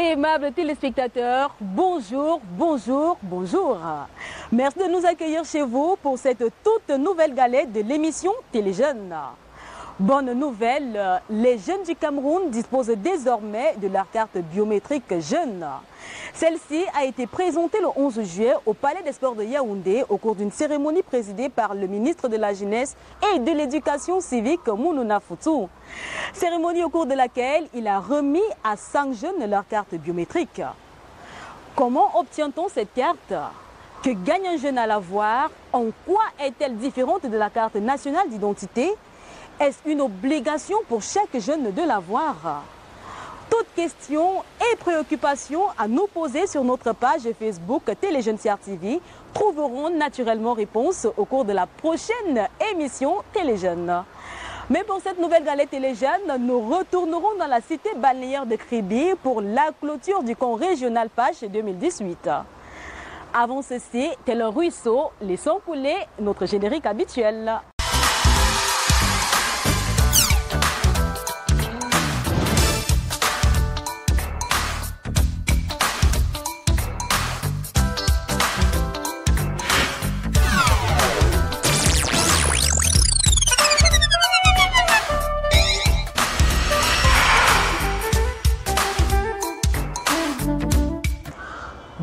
Aimables téléspectateurs, bonjour, bonjour, bonjour. Merci de nous accueillir chez vous pour cette toute nouvelle galette de l'émission Téléjeunes. Bonne nouvelle, les jeunes du Cameroun disposent désormais de leur carte biométrique jeune. Celle-ci a été présentée le 11 juillet au Palais des Sports de Yaoundé au cours d'une cérémonie présidée par le ministre de la Jeunesse et de l'Éducation civique Mounouna Foutou. Cérémonie au cours de laquelle il a remis à 5 jeunes leur carte biométrique. Comment obtient-on cette carte? Que gagne un jeune à l'avoir? En quoi est-elle différente de la carte nationale d'identité? Est-ce une obligation pour chaque jeune de l'avoir? Toutes questions et préoccupations à nous poser sur notre page Facebook Téléjeunes TV trouveront naturellement réponse au cours de la prochaine émission Téléjeunes. Mais pour cette nouvelle galette Téléjeunes, nous retournerons dans la cité balnéaire de Kribi pour la clôture du camp régional Pache 2018. Avant ceci, tel un ruisseau, laissons couler notre générique habituel.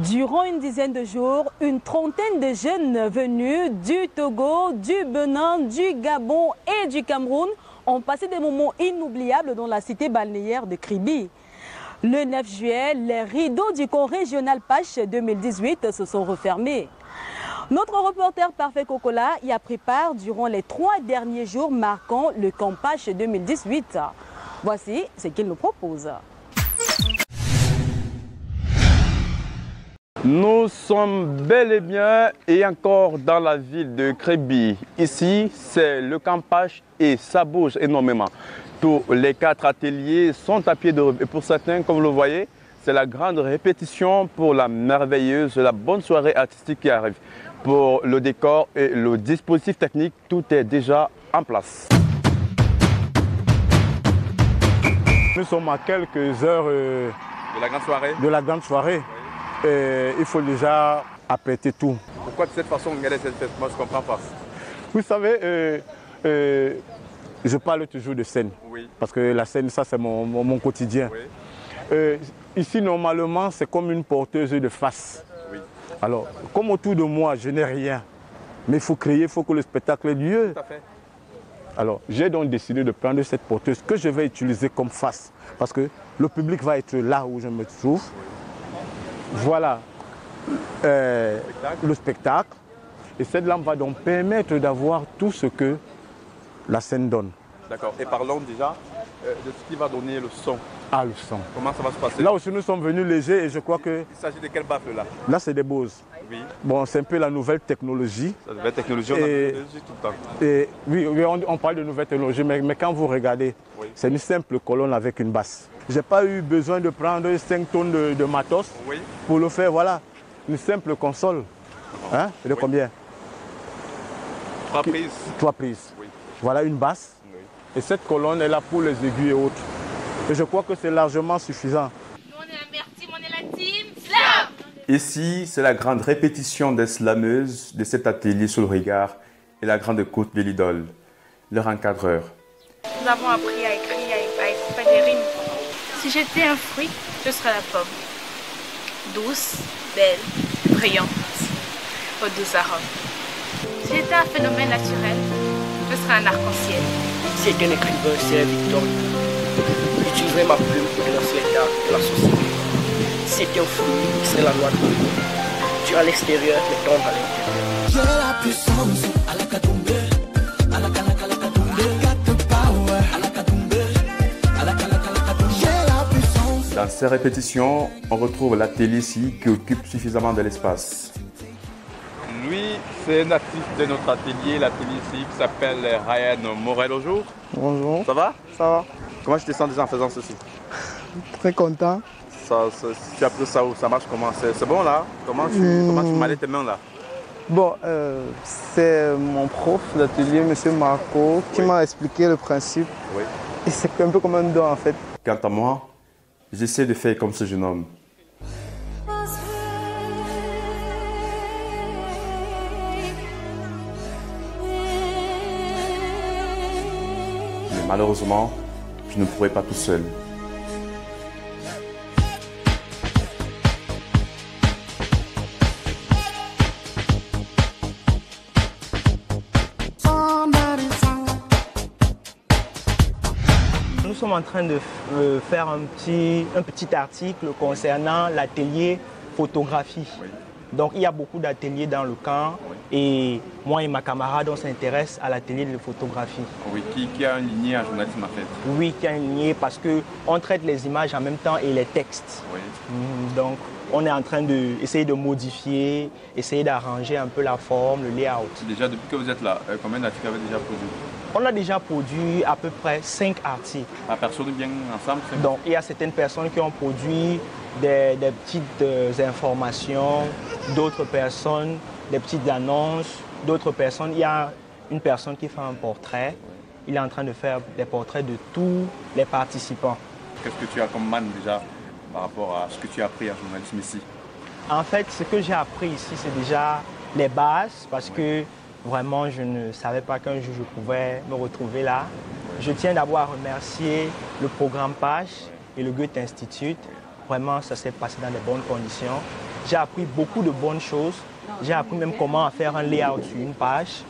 Durant une dizaine de jours, une trentaine de jeunes venus du Togo, du Bénin, du Gabon et du Cameroun ont passé des moments inoubliables dans la cité balnéaire de Kribi. Le 9 juillet, les rideaux du camp régional Pache 2018 se sont refermés. Notre reporter Parfait Kokola y a pris part durant les 3 derniers jours marquant le camp Pache 2018. Voici ce qu'il nous propose. Nous sommes bel et bien et encore dans la ville de Kribi. Ici, c'est le camp Pache et ça bouge énormément. Tous les 4 ateliers sont à pied d'œuvre et pour certains, comme vous le voyez, c'est la grande répétition pour la merveilleuse, la bonne soirée artistique qui arrive. Pour le décor et le dispositif technique, tout est déjà en place. Nous sommes à quelques heures de la grande soirée. Oui. Il faut déjà apprêter tout. Pourquoi de cette façon, regardez cette fête? Moi, je ne comprends pas. Vous savez, je parle toujours de scène. Oui. Parce que la scène, ça, c'est mon quotidien. Oui. Ici, normalement, c'est comme une porteuse de face. Oui. Alors, comme autour de moi, je n'ai rien. Mais il faut créer, il faut que le spectacle ait lieu. Tout à fait. Alors, j'ai donc décidé de prendre cette porteuse que je vais utiliser comme face. Parce que le public va être là où je me trouve. Oui. Voilà le spectacle. Et cette lampe va donc permettre d'avoir tout ce que la scène donne. D'accord. Et parlons déjà de ce qui va donner le son. Ah, le son. Comment ça va se passer? Là aussi, nous sommes venus légers et je crois que... Il s'agit de quel baffle là? Là, c'est des Bose. Oui. Bon, c'est un peu la nouvelle technologie. La nouvelle technologie, on a besoin de tout le temps. Et, oui, on parle de nouvelle technologie, mais quand vous regardez, oui, c'est une simple colonne avec une basse. Je n'ai pas eu besoin de prendre 5 tonnes de matos, oui, pour le faire. Voilà, une simple console. Hein? De oui, combien? 3 prises. 3 prises. Oui. Voilà une basse. Oui. Et cette colonne est là pour les aigus et autres. Et je crois que c'est largement suffisant. Nous, on est la team, on est la team Slam! Ici, c'est la grande répétition des slameuses de cet atelier sous le regard et la grande côte de l'idole, leur encadreur. Nous avons appris à écrire, à faire des rimes. Si j'étais un fruit, je serais la pomme. Douce, belle, brillante, au doux arôme. Si j'étais un phénomène naturel, je serais un arc-en-ciel. Si j'étais un écrivain, c'est Victor. J'utiliserais ma plume pour dénoncer l'état de la société. Si c'était un fruit, il serait la loi de l'eau. Tu à l'extérieur, mais tombe à l'intérieur. J'ai la puissance à la Katumbe, à la Katumbe, got the power à la Katumbe, à la Katumbe. J'ai la puissance. Dans ces répétitions, on retrouve l'atelier ici qui occupe suffisamment de l'espace. Lui, c'est natif de notre atelier, l'atelier ici qui s'appelle Ryan Morel au jour. Bonjour. Ça va? Ça va. Comment tu te sens déjà en faisant ceci? Très content. Tu as pris ça où? Ça marche comment? C'est bon là? Comment tu manies tes mains là? Bon, c'est mon prof d'atelier, M. Marco, qui m'a expliqué le principe. Oui. Et c'est un peu comme un don en fait. Quant à moi, J'essaie de faire comme ce jeune homme. Mais malheureusement, je ne pourrai pas tout seul. Nous sommes en train de faire un petit article concernant l'atelier photographie. Oui. Donc il y a beaucoup d'ateliers dans le camp et moi et ma camarade on s'intéresse à l'atelier de photographie. Oui, qui a une lignée en journalisme en fait. Oui, qui a une lignée parce qu'on traite les images en même temps et les textes. Oui. Donc on est en train d'essayer de modifier, essayer d'arranger un peu la forme, le layout. Déjà, depuis que vous êtes là, combien d'articles avez-vous déjà produit? On a déjà produit à peu près 5 articles. Par personne ou bien ensemble? Donc il y a certaines personnes qui ont produit des petites informations, d'autres personnes, des petites annonces, d'autres personnes. Il y a une personne qui fait un portrait. Il est en train de faire des portraits de tous les participants. Qu'est-ce que tu as comme manne déjà par rapport à ce que tu as appris en journalisme ici? En fait, ce que j'ai appris ici, c'est déjà les bases parce que vraiment, je ne savais pas qu'un jour je pouvais me retrouver là. Je tiens d'abord à remercier le programme Page et le Goethe Institut. Vraiment, ça s'est passé dans de bonnes conditions. J'ai appris beaucoup de bonnes choses. J'ai appris même comment faire un layout sur une page.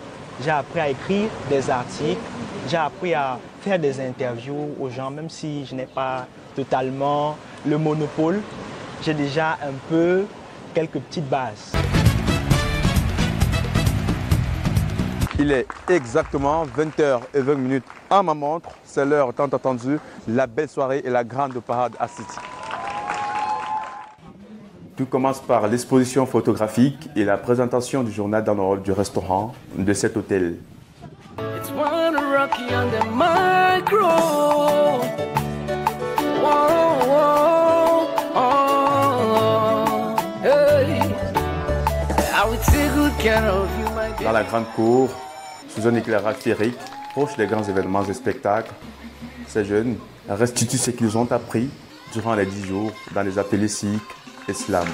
J'ai appris à écrire des articles. J'ai appris à faire des interviews aux gens, même si je n'ai pas totalement le monopole. J'ai déjà un peu quelques petites bases. Il est exactement 20h20 à ma montre. C'est l'heure tant attendue, la belle soirée et la grande parade à City. Tout commence par l'exposition photographique et la présentation du journal dans le hall du restaurant de cet hôtel. It's one rocky on the micro. Whoa, whoa, oh, hey. I would take good care of you, my dear. Dans la grande cour, sous un éclairage féerique, proche des grands événements et spectacles, ces jeunes restituent ce qu'ils ont appris durant les 10 jours dans les ateliers civiques et slam.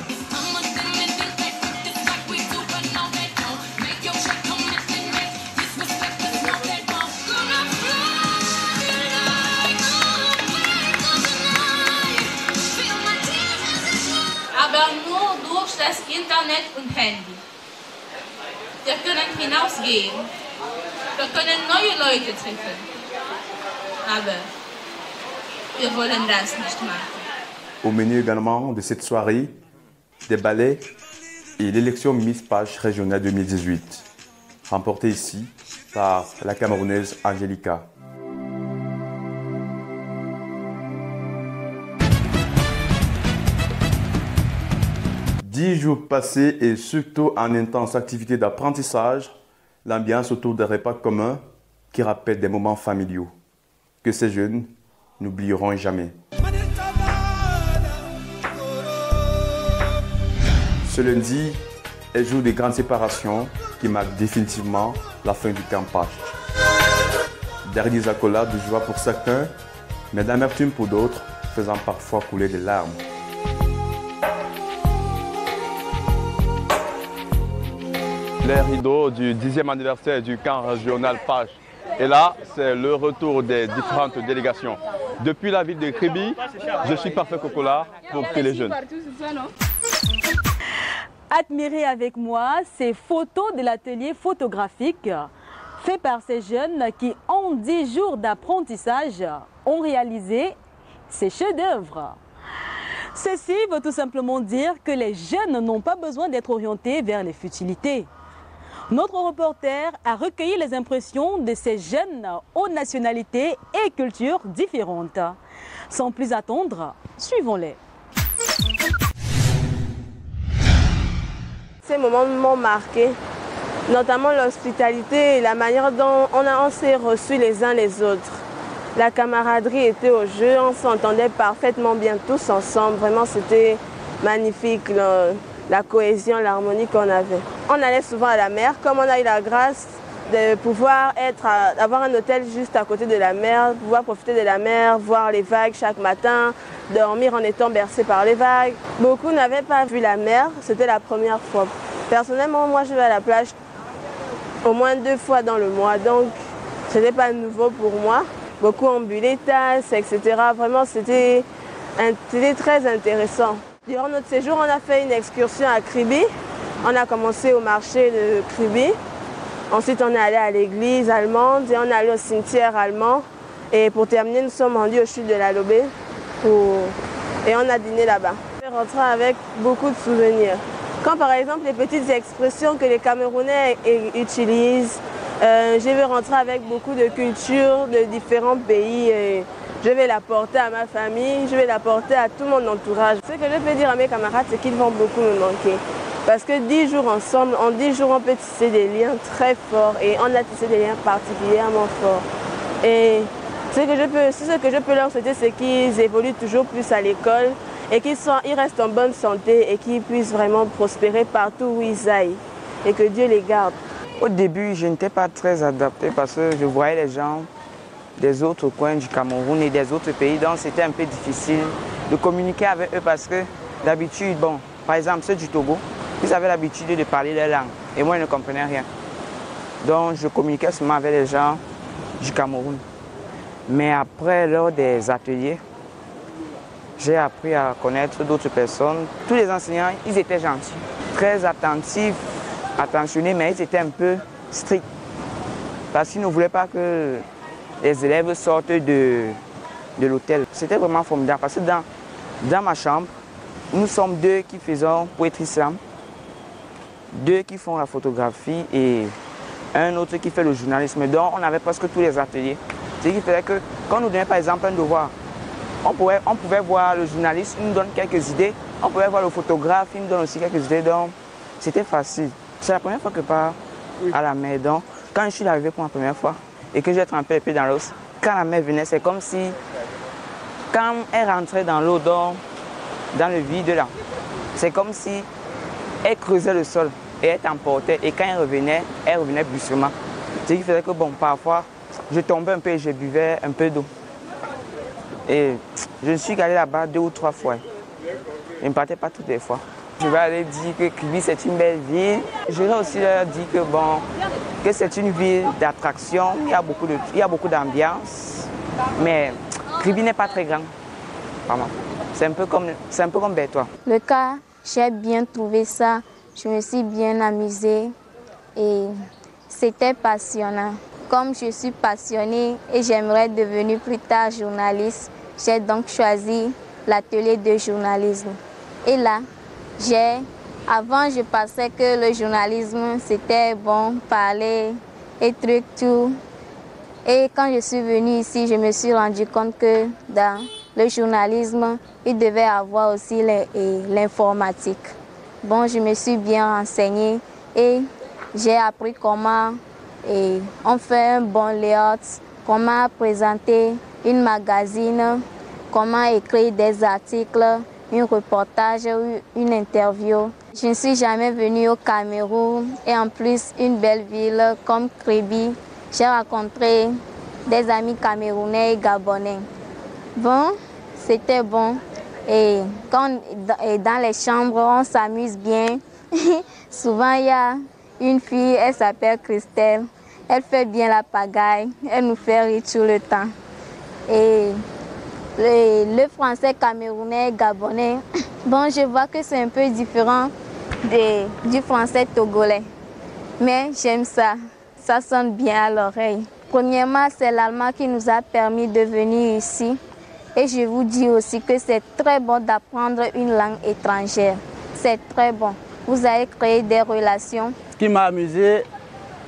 Aber nur durch das Internet und Handy. Wir können hinausgehen. Wir können neue Leute treffen. Aber wir wollen das nicht machen. Au menu également de cette soirée, des ballets et l'élection Miss Page régionale 2018, remportée ici par la Camerounaise Angelica. Dix jours passés et surtout en intense activité d'apprentissage, l'ambiance autour des repas communs qui rappellent des moments familiaux que ces jeunes n'oublieront jamais. Ce lundi est jour des grandes séparations qui marque définitivement la fin du campage. Derniers accolades de joie pour certains, mais d'amertume pour d'autres, faisant parfois couler des larmes. Les rideaux du 10e anniversaire du camp régional Page. Et là, c'est le retour des différentes délégations. Depuis la ville de Kribi, je suis Parfait Cocola pour les jeunes. Admirez avec moi ces photos de l'atelier photographique fait par ces jeunes qui, en 10 jours d'apprentissage, ont réalisé ces chefs-d'œuvre. Ceci veut tout simplement dire que les jeunes n'ont pas besoin d'être orientés vers les futilités. Notre reporter a recueilli les impressions de ces jeunes aux nationalités et cultures différentes. Sans plus attendre, suivons-les. Ces moments m'ont marqué, notamment l'hospitalité et la manière dont on s'est reçus les uns les autres. La camaraderie était au jeu, on s'entendait parfaitement bien tous ensemble. Vraiment, c'était magnifique, la cohésion, l'harmonie qu'on avait. On allait souvent à la mer, comme on a eu la grâce de pouvoir avoir un hôtel juste à côté de la mer, pouvoir profiter de la mer, voir les vagues chaque matin, dormir en étant bercé par les vagues. Beaucoup n'avaient pas vu la mer, c'était la première fois. Personnellement, moi je vais à la plage au moins 2 fois dans le mois, donc ce n'était pas nouveau pour moi. Beaucoup ont bu les tasses, etc. Vraiment, c'était très intéressant. Durant notre séjour, on a fait une excursion à Kribi. On a commencé au marché de Kribi. Ensuite, on est allé à l'église allemande et on est allé au cimetière allemand. Et pour terminer, nous sommes rendus aux chutes de la Lobé et on a dîné là-bas. Je vais rentrer avec beaucoup de souvenirs. Quand par exemple les petites expressions que les Camerounais utilisent, je vais rentrer avec beaucoup de cultures de différents pays. Et je vais l'apporter à ma famille, je vais l'apporter à tout mon entourage. Ce que je peux dire à mes camarades, c'est qu'ils vont beaucoup me manquer. Parce que 10 jours ensemble, en 10 jours, on peut tisser des liens très forts et on a tissé des liens particulièrement forts. Et ce que je peux leur souhaiter, c'est qu'ils évoluent toujours plus à l'école et qu'ils restent en bonne santé et qu'ils puissent vraiment prospérer partout où ils aillent et que Dieu les garde. Au début, je n'étais pas très adapté parce que je voyais les gens des autres coins du Cameroun et des autres pays, donc c'était un peu difficile de communiquer avec eux parce que d'habitude, bon, par exemple ceux du Togo, ils avaient l'habitude de parler leur langue et moi je ne comprenais rien. Donc je communiquais seulement avec les gens du Cameroun. Mais après, lors des ateliers, j'ai appris à connaître d'autres personnes. Tous les enseignants, ils étaient gentils, très attentifs, attentionnés, mais ils étaient un peu stricts. Parce qu'ils ne voulaient pas que les élèves sortent de l'hôtel. C'était vraiment formidable parce que dans ma chambre, nous sommes 2 qui faisons poétrie slam, 2 qui font la photographie et un autre qui fait le journalisme. Donc on avait presque tous les ateliers. Ce qui faisait que quand on nous donnait par exemple un devoir, on pouvait voir le journaliste, il nous donne quelques idées, on pouvait voir le photographe, il nous donne aussi quelques idées. Donc c'était facile. C'est la première fois que je pars à la mer. Donc quand je suis arrivé pour la première fois et que j'ai trempé les pieds dans l'eau, quand la mer venait, c'est comme si, quand elle rentrait dans l'eau, dans le vide là, c'est comme si elle creusait le sol et elle t'emportait. Et quand elle revenait brusquement. Ce qui faisait que bon, parfois, je tombais un peu et je buvais un peu d'eau. Et je suis allé là-bas 2 ou 3 fois. Je ne partais pas toutes les fois. Je vais aller dire que Kribi c'est une belle ville. Je vais aussi leur dire que c'est une ville d'attraction. Il y a beaucoup d'ambiance. Mais Kribi n'est pas très grand. Vraiment. C'est un peu comme Bertois. Le cas, j'ai bien trouvé ça. Je me suis bien amusée et c'était passionnant. Comme je suis passionnée et j'aimerais devenir plus tard journaliste, j'ai donc choisi l'atelier de journalisme. Et là, avant je pensais que le journalisme c'était bon, parler et tout. Et quand je suis venue ici, je me suis rendu compte que dans le journalisme, il devait avoir aussi l'informatique. Bon, je me suis bien renseignée et j'ai appris comment on fait un bon layout, comment présenter une magazine, comment écrire des articles, un reportage ou une interview. Je ne suis jamais venue au Cameroun et en plus une belle ville comme Kribi. J'ai rencontré des amis camerounais et gabonais. Bon, c'était bon. Et dans les chambres, on s'amuse bien. Souvent, il y a une fille, elle s'appelle Christelle. Elle fait bien la pagaille, elle nous fait rire tout le temps. Et le français camerounais, gabonais, bon, je vois que c'est un peu différent du français togolais. Mais j'aime ça, ça sonne bien à l'oreille. Premièrement, c'est l'allemand qui nous a permis de venir ici. Et je vous dis aussi que c'est très bon d'apprendre une langue étrangère. C'est très bon. Vous allez créer des relations. Ce qui m'a amusé,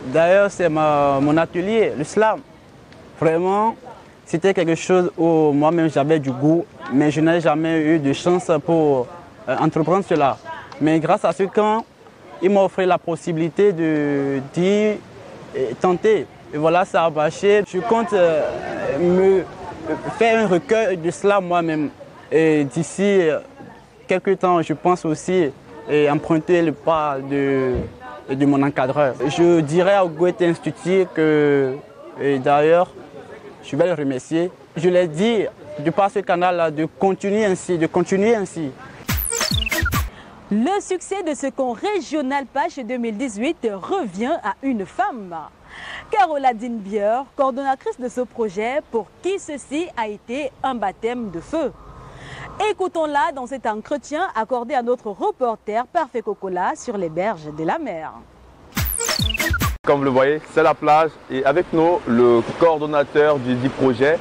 d'ailleurs, c'est mon atelier, le slam. Vraiment, c'était quelque chose où moi-même j'avais du goût, mais je n'ai jamais eu de chance pour entreprendre cela. Mais grâce à ce camp, il m'a offert la possibilité d'y tenter. Et voilà, ça a marché. Je compte me faire un recueil de slam moi-même. Et d'ici quelques temps, je pense aussi emprunter le pas et de mon encadreur. Je dirais au Goethe Institut que, et d'ailleurs, je vais le remercier. Je l'ai dit, de par ce canal-là, de continuer ainsi, Le succès de ce camp régional Pâche 2018 revient à une femme. Caroladine Bieur, coordonnatrice de ce projet, pour qui ceci a été un baptême de feu. Écoutons-la dans cet entretien accordé à notre reporter Parfait Cocola sur les berges de la mer. Comme vous le voyez, c'est la plage et avec nous, le coordonnateur du dit projet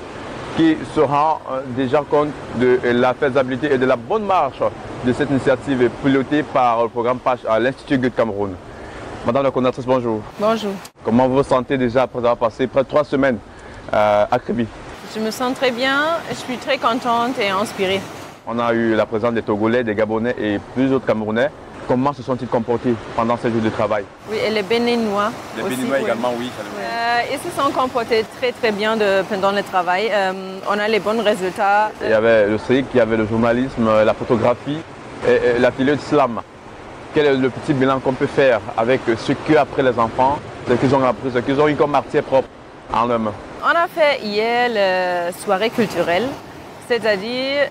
qui se rend déjà compte de la faisabilité et de la bonne marche de cette initiative pilotée par le programme Pâche à l'Institut Goethe Cameroun. Madame la coordonnatrice, bonjour. Bonjour. Comment vous vous sentez déjà après avoir passé près de 3 semaines à Kribi? Je me sens très bien, je suis très contente et inspirée. On a eu la présence des Togolais, des Gabonais et plusieurs autres Camerounais. Comment se sont-ils comportés pendant ces jours de travail? Oui, et les Béninois. Les Béninois également, oui. Ils se sont comportés très bien pendant le travail. On a les bons résultats. Il y avait le CRIC, il y avait le journalisme, la photographie et l'atelier de slam. Quel est le petit bilan qu'on peut faire avec ce qu'après les enfants, ce qu'ils ont appris, ce qu'ils ont eu comme matière propre en eux-mêmes? On a fait hier la soirée culturelle, c'est-à-dire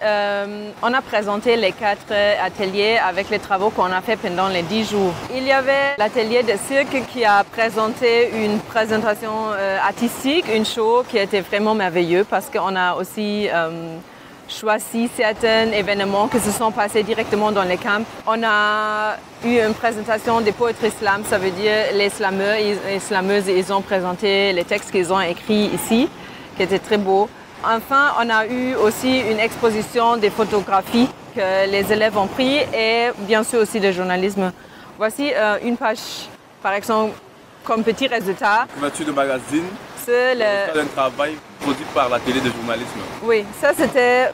on a présenté les 4 ateliers avec les travaux qu'on a fait pendant les 10 jours. Il y avait l'atelier de cirque qui a présenté une présentation artistique, une show qui était vraiment merveilleuse parce qu'on a aussi choisi certains événements qui se sont passés directement dans les camps. On a eu une présentation des poétries slam, ça veut dire les slameurs et slameuses, ils ont présenté les textes qu'ils ont écrits ici, qui étaient très beaux. Enfin, on a eu aussi une exposition des photographies que les élèves ont pris et bien sûr aussi du journalisme. Voici une page, par exemple, comme petit résultat. Couverture de magazine. C'est un travail produit par l'atelier de journalisme. Oui, ça c'était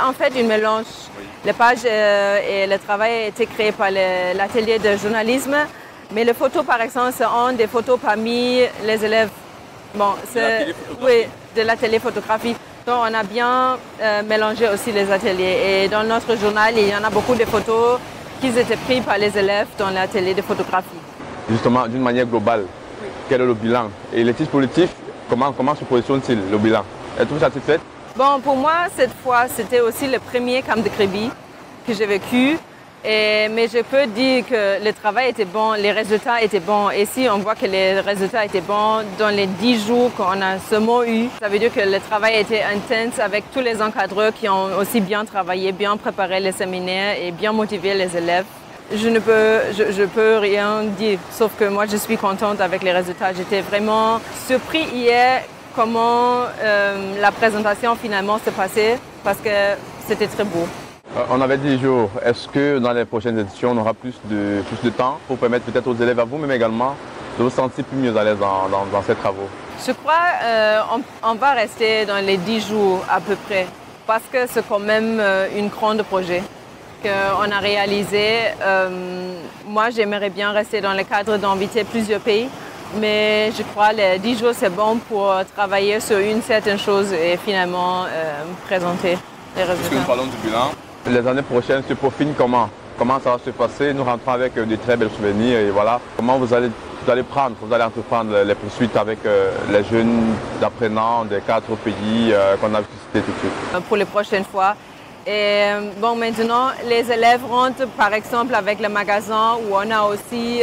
en fait une mélange. Oui. Les pages et le travail a été créé par l'atelier de journalisme, mais les photos par exemple sont des photos parmi les élèves. Bon, c'est de l'atelier photographie. Donc on a bien mélangé aussi les ateliers. Et dans notre journal, il y en a beaucoup de photos qui étaient prises par les élèves dans l'atelier de photographie. Justement, d'une manière globale, oui. Quel est le bilan? Et les titres politiques, comment se positionne-t-il le bilan? Êtes-vous satisfaite? Bon, pour moi, cette fois, c'était aussi le premier camp de Kribi que j'ai vécu. Mais je peux dire que le travail était bon, les résultats étaient bons. Et si on voit que les résultats étaient bons dans les 10 jours qu'on a seulement eu, ça veut dire que le travail était intense avec tous les encadreurs qui ont aussi bien travaillé, bien préparé les séminaires et bien motivé les élèves. Je peux rien dire, sauf que moi je suis contente avec les résultats. J'étais vraiment surpris hier comment la présentation finalement s'est passée parce que c'était très beau. On avait 10 jours. Est-ce que dans les prochaines éditions, on aura plus de temps pour permettre peut-être aux élèves, à vous, mais également de vous sentir plus mieux à l'aise dans ces travaux? Je crois qu'on va rester dans les 10 jours à peu près parce que c'est quand même un grand projet qu'on a réalisé. Moi, j'aimerais bien rester dans le cadre d'inviter plusieurs pays, mais je crois que les 10 jours, c'est bon pour travailler sur une certaine chose et finalement présenter les résultats. Est-ce que nous parlons du bilan? Les années prochaines se profilent comment? Comment ça va se passer? Nous rentrons avec de très belles souvenirs et voilà. Comment vous allez entreprendre les poursuites avec les jeunes apprenants des 4 pays qu'on a cités tout de suite? Pour les prochaines fois. Et bon, maintenant, les élèves rentrent par exemple avec le magasin où on a aussi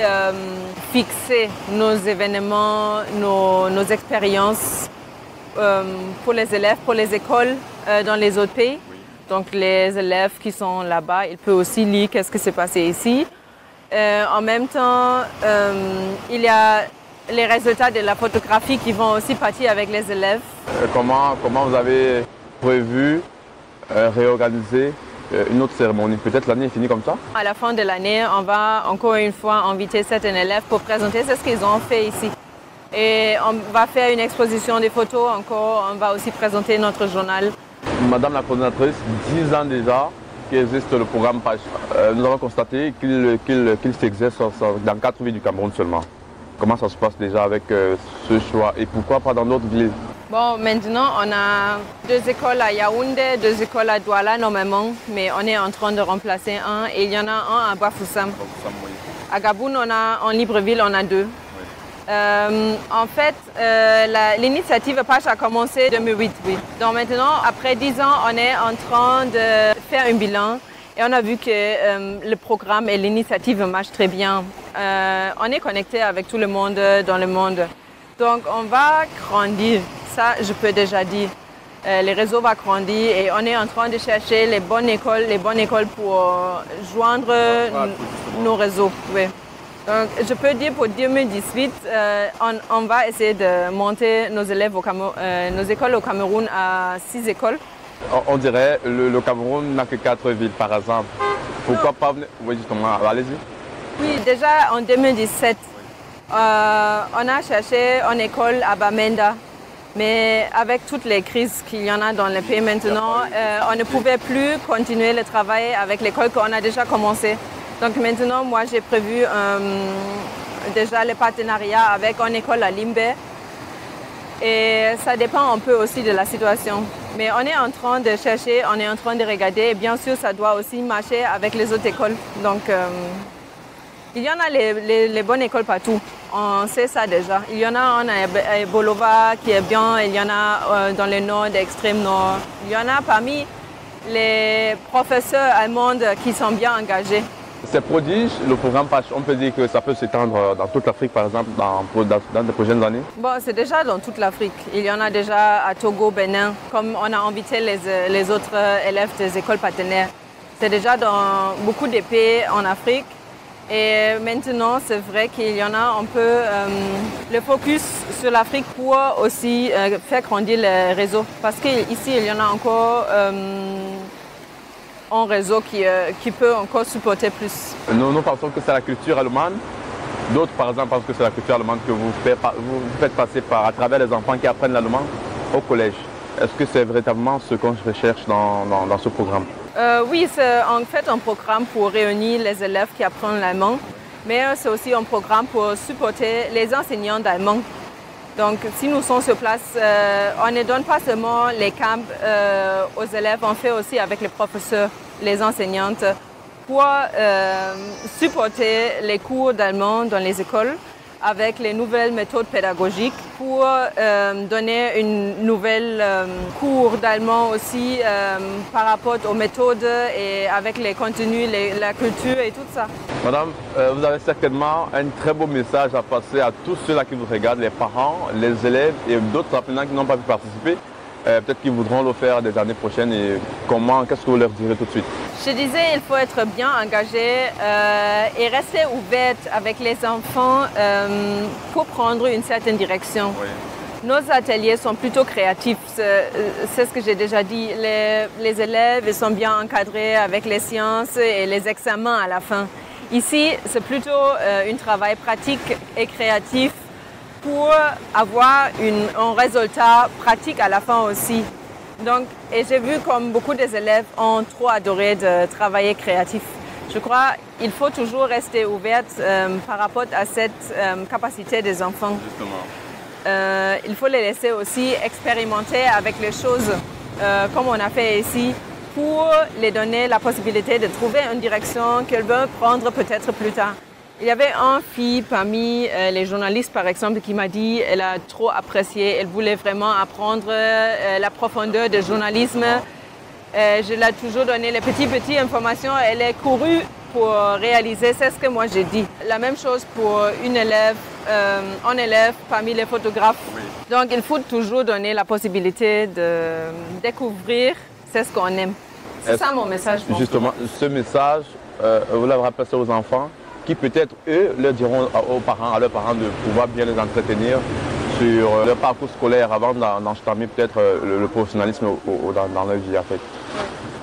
fixé nos événements, nos expériences pour les élèves, pour les écoles dans les autres pays. Donc les élèves qui sont là-bas, ils peuvent aussi lire qu'est-ce qui s'est passé ici. En même temps, il y a les résultats de la photographie qui vont aussi partir avec les élèves. Comment vous avez prévu réorganiser une autre cérémonie? Peut-être l'année est finie comme ça? À la fin de l'année, on va encore une fois inviter certains élèves pour présenter ce qu'ils ont fait ici. Et on va faire une exposition des photos encore, on va aussi présenter notre journal. Madame la coordonnatrice, 10 ans déjà qu'existe le programme Pâche. Nous avons constaté qu'il s'exerce dans 4 villes du Cameroun seulement. Comment ça se passe déjà avec ce choix et pourquoi pas dans d'autres villes? Bon, maintenant on a 2 écoles à Yaoundé, 2 écoles à Douala normalement, mais on est en train de remplacer un et il y en a un à Bafoussam. À Gaboun, en Libreville, on a 2. En fait, l'initiative PASH a commencé en 2008. Oui. Donc maintenant, après 10 ans, on est en train de faire un bilan et on a vu que le programme et l'initiative marchent très bien. On est connecté avec tout le monde dans le monde. Donc on va grandir, ça je peux déjà dire. Le réseau va grandir et on est en train de chercher les bonnes écoles pour joindre nos réseaux. Oui. Donc, je peux dire pour 2018, on va essayer de monter nos écoles au Cameroun à 6 écoles. On dirait le Cameroun n'a que 4 villes par exemple. Pourquoi pas venir? Oui, justement, allez-y. Oui, déjà en 2017, on a cherché une école à Bamenda. Mais avec toutes les crises qu'il y en a dans le pays maintenant, on ne pouvait plus continuer le travail avec l'école qu'on a déjà commencé. Donc maintenant, moi, j'ai prévu déjà le partenariat avec une école à Limbe. Et ça dépend un peu aussi de la situation. Mais on est en train de chercher, on est en train de regarder. Et bien sûr, ça doit aussi marcher avec les autres écoles. Donc, il y en a les bonnes écoles partout. On sait ça déjà. Il y en a à Bolova qui est bien. Il y en a dans le nord, l'extrême nord. Il y en a parmi les professeurs allemands qui sont bien engagés. C'est prodige, le programme PASH, on peut dire que ça peut s'étendre dans toute l'Afrique par exemple dans les prochaines années? Bon, c'est déjà dans toute l'Afrique. Il y en a déjà à Togo, Bénin, comme on a invité les autres élèves des écoles partenaires. C'est déjà dans beaucoup de pays en Afrique. Et maintenant, c'est vrai qu'il y en a un peu le focus sur l'Afrique pour aussi faire grandir le réseau. Parce qu'ici, il y en a encore un réseau qui peut encore supporter plus. Nous pensons que c'est la culture allemande. D'autres, par exemple, pensent que c'est la culture allemande que vous faites passer à travers les enfants qui apprennent l'allemand au collège. Est-ce que c'est véritablement ce qu'on recherche dans ce programme? Oui, c'est en fait un programme pour réunir les élèves qui apprennent l'allemand, mais c'est aussi un programme pour supporter les enseignants d'allemand. Donc, si nous sommes sur place, on ne donne pas seulement les camps aux élèves, on fait aussi avec les professeurs, les enseignantes, pour supporter les cours d'allemand dans les écoles avec les nouvelles méthodes pédagogiques, pour donner une nouvelle cours d'allemand aussi par rapport aux méthodes et avec les contenus, la culture et tout ça. Madame, vous avez certainement un très beau message à passer à tous ceux-là qui vous regardent, les parents, les élèves et d'autres apprenants qui n'ont pas pu participer. Peut-être qu'ils voudront le faire des années prochaines et qu'est-ce que vous leur direz tout de suite? Je disais, il faut être bien engagé et rester ouverte avec les enfants pour prendre une certaine direction. Oui. Nos ateliers sont plutôt créatifs, c'est ce que j'ai déjà dit. Les élèves sont bien encadrés avec les sciences et les examens à la fin. Ici, c'est plutôt un travail pratique et créatif pour avoir un résultat pratique à la fin aussi. Donc, et j'ai vu comme beaucoup des élèves ont trop adoré de travailler créatif. Je crois qu'il faut toujours rester ouverte par rapport à cette capacité des enfants. Justement. Il faut les laisser aussi expérimenter avec les choses comme on a fait ici pour les donner la possibilité de trouver une direction qu'elles veulent prendre peut-être plus tard. Il y avait une fille parmi les journalistes, par exemple, qui m'a dit qu'elle a trop apprécié, elle voulait vraiment apprendre la profondeur du journalisme. Je l'ai toujours donné les petites informations, elle est courue pour réaliser, c'est ce que moi j'ai dit. La même chose pour un élève parmi les photographes. Oui. Donc il faut toujours donner la possibilité de découvrir ce qu'on aime. C'est ça mon message. Justement, ce message, vous l'avez passé aux enfants qui peut-être, eux, leur diront à leurs parents de pouvoir bien les entretenir sur leur parcours scolaire avant d'entamer peut-être le professionnalisme dans leur vie en fait.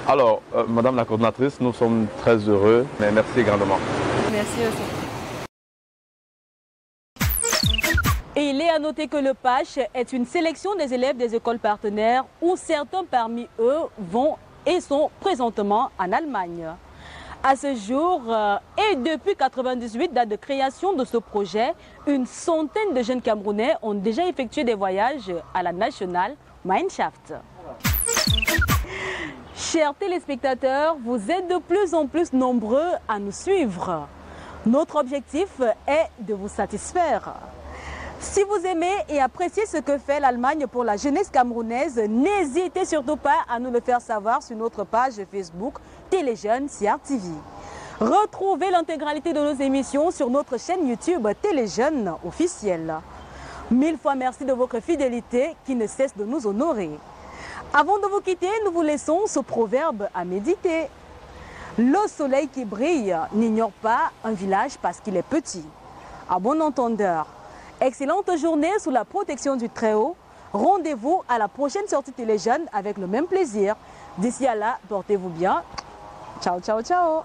Alors, Madame la coordinatrice, nous sommes très heureux, mais merci grandement. Merci aussi. Et il est à noter que le PASH est une sélection des élèves des écoles partenaires où certains parmi eux vont et sont présentement en Allemagne. À ce jour, et depuis 1998, date de création de ce projet, une centaine de jeunes Camerounais ont déjà effectué des voyages à la National Mineshaft. Chers téléspectateurs, vous êtes de plus en plus nombreux à nous suivre. Notre objectif est de vous satisfaire. Si vous aimez et appréciez ce que fait l'Allemagne pour la jeunesse camerounaise, n'hésitez surtout pas à nous le faire savoir sur notre page Facebook Téléjeunes CRTV. Retrouvez l'intégralité de nos émissions sur notre chaîne YouTube Téléjeunes officielle. 1000 fois merci de votre fidélité qui ne cesse de nous honorer. Avant de vous quitter, nous vous laissons ce proverbe à méditer. Le soleil qui brille n'ignore pas un village parce qu'il est petit. À bon entendeur, excellente journée sous la protection du Très-Haut. Rendez-vous à la prochaine sortie Téléjeunes avec le même plaisir. D'ici à là, portez-vous bien. Ciao, ciao, ciao.